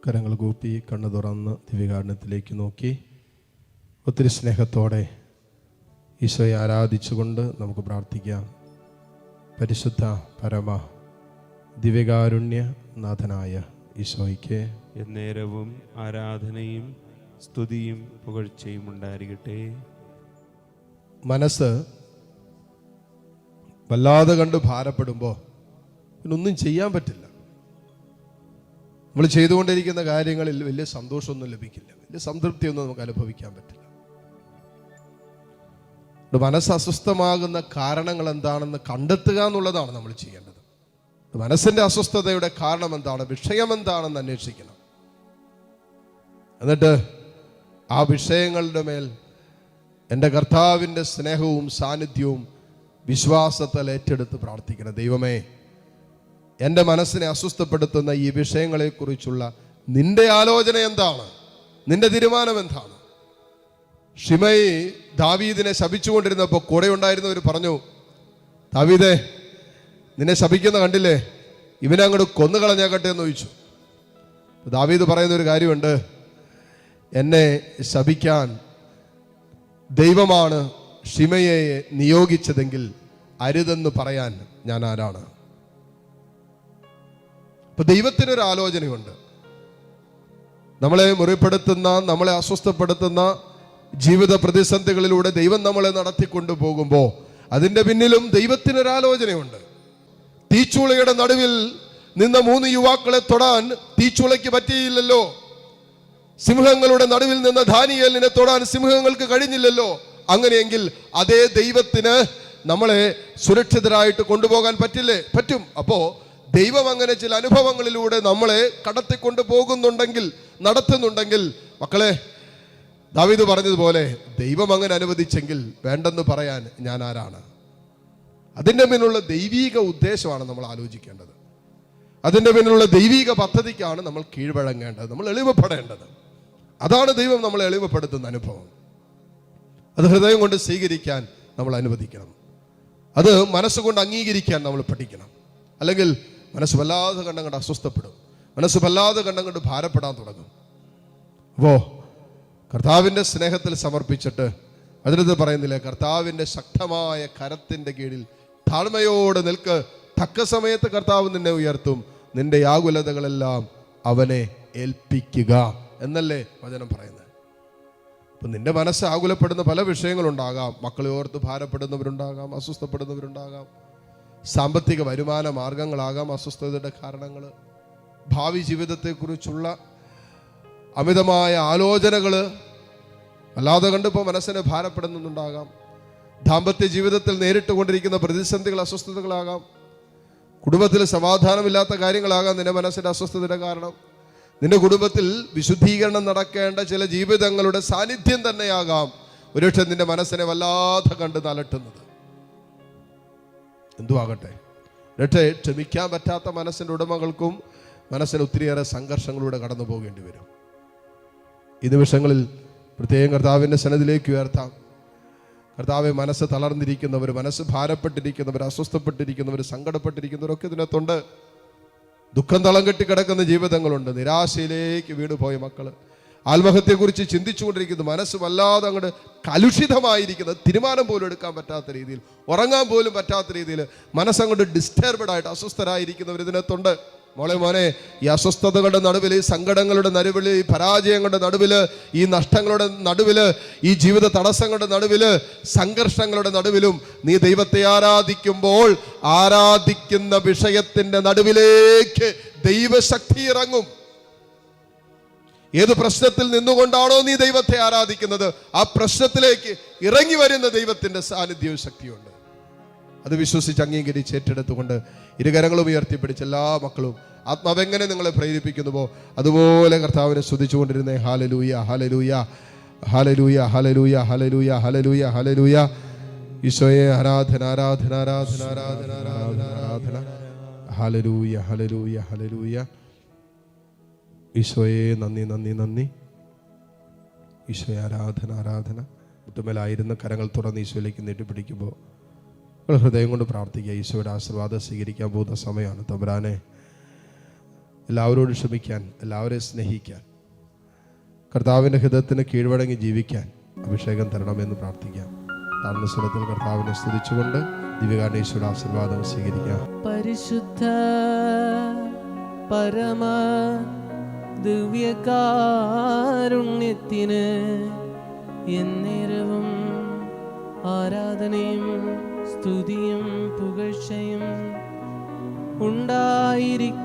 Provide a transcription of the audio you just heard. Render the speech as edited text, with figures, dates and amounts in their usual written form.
കരങ്ങൾ കൂപ്പി കണ്ണു തുറന്ന് ദിവ്യകാരുണ്യത്തിലേക്ക് നോക്കി ഒത്തിരി സ്നേഹത്തോടെ ഈശോയെ ആരാധിച്ചുകൊണ്ട് നമുക്ക് പ്രാർത്ഥിക്കാം. പരിശുദ്ധ പരമ ദിവ്യകാരുണ്യനാഥനായ ഈശോയ്ക്ക് എന്നേരവും ആരാധനയും സ്തുതിയും പുകഴ്ചയും ഉണ്ടായിരിക്കട്ടെ. മനസ്സ് വല്ലാതെ കണ്ട് ഭാരപ്പെടുമ്പോൾ പിന്നൊന്നും ചെയ്യാൻ പറ്റില്ല. നമ്മൾ ചെയ്തുകൊണ്ടിരിക്കുന്ന കാര്യങ്ങളിൽ വലിയ സന്തോഷമൊന്നും ലഭിക്കില്ല, വലിയ സംതൃപ്തിയൊന്നും നമുക്ക് അനുഭവിക്കാൻ പറ്റില്ല. മനസ്സ് അസ്വസ്ഥമാകുന്ന കാരണങ്ങൾ എന്താണെന്ന് കണ്ടെത്തുക എന്നുള്ളതാണ് നമ്മൾ ചെയ്യേണ്ടത്. മനസ്സിന്റെ അസ്വസ്ഥതയുടെ കാരണം എന്താണ്, വിഷയം എന്താണെന്ന് അന്വേഷിക്കണം. എന്നിട്ട് ആ വിഷയങ്ങളുടെ മേൽ എൻ്റെ കർത്താവിൻ്റെ സ്നേഹവും സാന്നിധ്യവും വിശ്വാസത്താൽ ഏറ്റെടുത്ത് പ്രാർത്ഥിക്കണം. ദൈവമേ, എൻ്റെ മനസ്സിനെ അസ്വസ്ഥപ്പെടുത്തുന്ന ഈ വിഷയങ്ങളെക്കുറിച്ചുള്ള നിന്റെ ആലോചന എന്താണ്, നിന്റെ തീരുമാനം എന്താണ്? ഷിമയി ദാവീദിനെ ശപിച്ചുകൊണ്ടിരുന്നപ്പോൾ കൂടെ ഉണ്ടായിരുന്നവർ പറഞ്ഞു, ദാവീദേ, നിന്നെ ശപിക്കുന്ന കണ്ടില്ലേ, ഇവനെ അങ്ങോട്ട് കൊന്നുകളഞ്ഞാക്കട്ടെ എന്ന് ചോദിച്ചു. ദാവീദ് പറയുന്ന ഒരു കാര്യമുണ്ട്, എന്നെ ശപിക്കാൻ ദൈവമാണ് ഷിമയെ നിയോഗിച്ചതെങ്കിൽ അരുതെന്ന് പറയാൻ ഞാൻ ആരാണ്? അപ്പൊ ദൈവത്തിനൊരു ആലോചനയുണ്ട്. നമ്മളെ മുറിപ്പെടുത്തുന്ന, നമ്മളെ അസ്വസ്ഥപ്പെടുത്തുന്ന ജീവിത പ്രതിസന്ധികളിലൂടെ ദൈവം നമ്മളെ നടത്തിക്കൊണ്ടു പോകുമ്പോൾ അതിൻ്റെ പിന്നിലും ദൈവത്തിനൊരാലോചനയുണ്ട്. തീച്ചൂളയുടെ നടുവിൽ നിന്ന 3 യുവാക്കളെ തൊടാൻ തീച്ചൂളയ്ക്ക് പറ്റിയില്ലല്ലോ. സിംഹങ്ങളുടെ നടുവിൽ നിന്ന് ദാനിയേലിനെ തൊടാൻ സിംഹങ്ങൾക്ക് കഴിഞ്ഞില്ലല്ലോ. അങ്ങനെയെങ്കിൽ അതേ ദൈവത്തിന് നമ്മളെ സുരക്ഷിതരായിട്ട് കൊണ്ടുപോകാൻ പറ്റില്ലേ? പറ്റും. അപ്പോ ദൈവം അങ്ങനെ ചില അനുഭവങ്ങളിലൂടെ നമ്മളെ കടത്തിക്കൊണ്ടു പോകുന്നുണ്ടെങ്കിൽ, നടത്തുന്നുണ്ടെങ്കിൽ, മക്കളെ, ദാവീദ് പറഞ്ഞതുപോലെ ദൈവം അങ്ങനെ അനുവദിച്ചെങ്കിൽ വേണ്ടെന്ന് പറയാൻ ഞാൻ ആരാണ്? അതിൻ്റെ പിന്നിലുള്ള ദൈവീക ഉദ്ദേശമാണ് നമ്മൾ ആലോചിക്കേണ്ടത്. അതിൻ്റെ പിന്നിലുള്ള ദൈവീക പദ്ധതിക്കാണ് നമ്മൾ കീഴ്വഴങ്ങേണ്ടത്, നമ്മൾ എളിമപ്പെടേണ്ടത്. അതാണ് ദൈവം നമ്മളെ എളിമപ്പെടുത്തുന്ന അനുഭവം. അത് ഹൃദയം കൊണ്ട് സ്വീകരിക്കാൻ നമ്മൾ അനുവദിക്കണം. അത് മനസ്സുകൊണ്ട് അംഗീകരിക്കാൻ നമ്മൾ പഠിക്കണം. അല്ലെങ്കിൽ മനസ്സ് വല്ലാതെ കണ്ടങ്ങോട്ട് അസ്വസ്ഥപ്പെടും, മനസ്സ് വല്ലാതെ കണ്ടങ്ങോട്ട് ഭാരപ്പെടാൻ തുടങ്ങും. അപ്പോൾ കർത്താവിൻ്റെ സ്നേഹത്തിൽ സമർപ്പിച്ചിട്ട് അതിനകത്ത് പറയുന്നില്ലേ, കർത്താവിൻ്റെ ശക്തമായ കരത്തിൻ്റെ കീഴിൽ താഴ്മയോടെ നിൽക്ക്, തക്ക സമയത്ത് കർത്താവ് നിന്നെ ഉയർത്തും, നിന്റെ ആകുലതകളെല്ലാം അവനെ ഏൽപ്പിക്കുക എന്നല്ലേ വചനം പറയുന്നത്. അപ്പം നിന്റെ മനസ്സ് ആകുലപ്പെടുന്ന പല വിഷയങ്ങളുണ്ടാകാം. മക്കളെ ഓർത്ത് ഭാരപ്പെടുന്നവരുണ്ടാകാം, അസ്വസ്ഥപ്പെടുന്നവരുണ്ടാകാം. സാമ്പത്തിക വരുമാന മാർഗങ്ങളാകാം അസ്വസ്ഥതയുടെ കാരണങ്ങൾ. ഭാവി ജീവിതത്തെക്കുറിച്ചുള്ള അമിതമായ ആലോചനകൾ അല്ലാതെ കണ്ടിപ്പോൾ മനസ്സിനെ ഭാരപ്പെടുന്നുണ്ടാകാം. ദാമ്പത്യ ജീവിതത്തിൽ നേരിട്ട് കൊണ്ടിരിക്കുന്ന പ്രതിസന്ധികൾ, അസ്വസ്ഥതകളാകാം. കുടുംബത്തിൽ സമാധാനമില്ലാത്ത കാര്യങ്ങളാകാം നിന്റെ മനസ്സിൻ്റെ അസ്വസ്ഥതയുടെ കാരണം. നിന്റെ കുടുംബത്തിൽ വിശുദ്ധീകരണം നടക്കേണ്ട ചില ജീവിതങ്ങളുടെ സാന്നിധ്യം തന്നെയാകാം ഒരുപക്ഷെ നിന്റെ മനസ്സിനെ വല്ലാതെ കണ്ട് നലട്ടുന്നത്. എന്തുവാകട്ടെ, രക്ഷ ക്ഷമിക്കാൻ പറ്റാത്ത മനസ്സിൻ്റെ ഉടമകൾക്കും മനസ്സിന് ഒത്തിരിയേറെ സംഘർഷങ്ങളിലൂടെ കടന്നു പോകേണ്ടി വരും. ഈ നിമിഷങ്ങളിൽ പ്രത്യേകം കർത്താവിൻ്റെ സന്നിധിയിലേക്ക് ഉയർത്താം. കർത്താവെ, മനസ്സ് തളർന്നിരിക്കുന്നവർ, മനസ്സ് ഭാരപ്പെട്ടിരിക്കുന്നവർ, അസ്വസ്ഥപ്പെട്ടിരിക്കുന്നവർ, സങ്കടപ്പെട്ടിരിക്കുന്നവരൊക്കെ ഇതിനകത്തുണ്ട്. ദുഃഖം തളം കെട്ടി കിടക്കുന്ന ജീവിതങ്ങളുണ്ട്. നിരാശയിലേക്ക് വീണുപോയ മക്കൾ, ആത്മഹത്യയെക്കുറിച്ച് ചിന്തിച്ചുകൊണ്ടിരിക്കുന്നു. മനസ്സ് വല്ലാതെ അങ്ങോട്ട് കലുഷിതമായിരിക്കുന്നത്, തീരുമാനം പോലും എടുക്കാൻ പറ്റാത്ത രീതിയിൽ, ഉറങ്ങാൻ പോലും പറ്റാത്ത രീതിയിൽ മനസ്സങ്ങോട്ട് ഡിസ്റ്റർബഡ് ആയിട്ട് അസ്വസ്ഥരായിരിക്കുന്നവർ ഇതിനകത്തുണ്ട്. മോനെ, ഈ അസ്വസ്ഥതകളുടെ നടുവിൽ, ഈ സങ്കടങ്ങളുടെ നടുവിൽ, ഈ പരാജയങ്ങളുടെ നടുവിൽ, ഈ നഷ്ടങ്ങളുടെ നടുവിൽ, ഈ ജീവിത തടസ്സങ്ങളുടെ നടുവിൽ, സംഘർഷങ്ങളുടെ നടുവിലും നീ ദൈവത്തെ ആരാധിക്കുമ്പോൾ ആരാധിക്കുന്ന വിഷയത്തിന്റെ നടുവിലേക്ക് ദൈവശക്തി ഇറങ്ങും. ഏത് പ്രശ്നത്തിൽ നിന്നുകൊണ്ടാണോ നീ ദൈവത്തെ ആരാധിക്കുന്നത്, ആ പ്രശ്നത്തിലേക്ക് ഇറങ്ങി വരുന്ന ദൈവത്തിന്റെ സാന്നിധ്യവും ശക്തിയുണ്ട്. അത് വിശ്വസിച്ച് അംഗീകരിച്ച് ഏറ്റെടുത്തുകൊണ്ട് ഇരുകരങ്ങളും ഉയർത്തിപ്പിടിച്ച് എല്ലാ മക്കളും ആത്മാവെങ്ങനെ നിങ്ങളെ പ്രേരിപ്പിക്കുന്നുവോ അതുപോലെ കർത്താവിനെ സ്തുതിച്ചുകൊണ്ടിരുന്നേ. ഹല്ലേലൂയ, ഹല്ലേലൂയ, ഹല്ലേലൂയ, ഹല്ലേലൂയ, ഹല്ലേലൂയ, ഹല്ലേലൂയ, ഹല്ലേലൂയ. ഈശോയെ ആരാധന, ആരാധന, ആരാധന, ആരാധന, ആരാധന, ആരാധന. ഹല്ലേലൂയ, ഹല്ലേലൂയ, ഹല്ലേലൂയ. ഈശോയെ നന്ദി, നന്ദി, നന്ദി. ഈശോയെ ആരാധന, ആരാധന. മുട്ടുമേലായിരുന്ന കരങ്ങൾ തുറന്ന് ഈശോയിലേക്ക് നീട്ടിപ്പിടിക്കുമ്പോൾ ഹൃദയം കൊണ്ട് പ്രാർത്ഥിക്കുക. ഈശോയുടെ ആശീർവാദം സ്വീകരിക്കാൻ പോകുന്ന സമയമാണ്. തമ്പുരാനെ, എല്ലാവരോടും ക്ഷമിക്കാൻ, എല്ലാവരെയും സ്നേഹിക്കാൻ, കർത്താവിൻ്റെ ഹിതത്തിന് കീഴ്വഴങ്ങി ജീവിക്കാൻ അഭിഷേകം തരണമെന്ന് പ്രാർത്ഥിക്കാം. താഴ്ന്ന സ്വരത്തിൽ കർത്താവിനെ സ്തുതിച്ചുകൊണ്ട് ദിവ്യകാരുണ്യേശ്വരുടെ ആശീർവാദം സ്വീകരിക്കാം. പരിശുദ്ധ പരമ ദിവ്യകാരുണ്യത്തിന് എന്നേരവും ആരാധനയും സ്തുതിയും പുകഴ്ചയും ഉണ്ടായിരിക്കട്ടെ.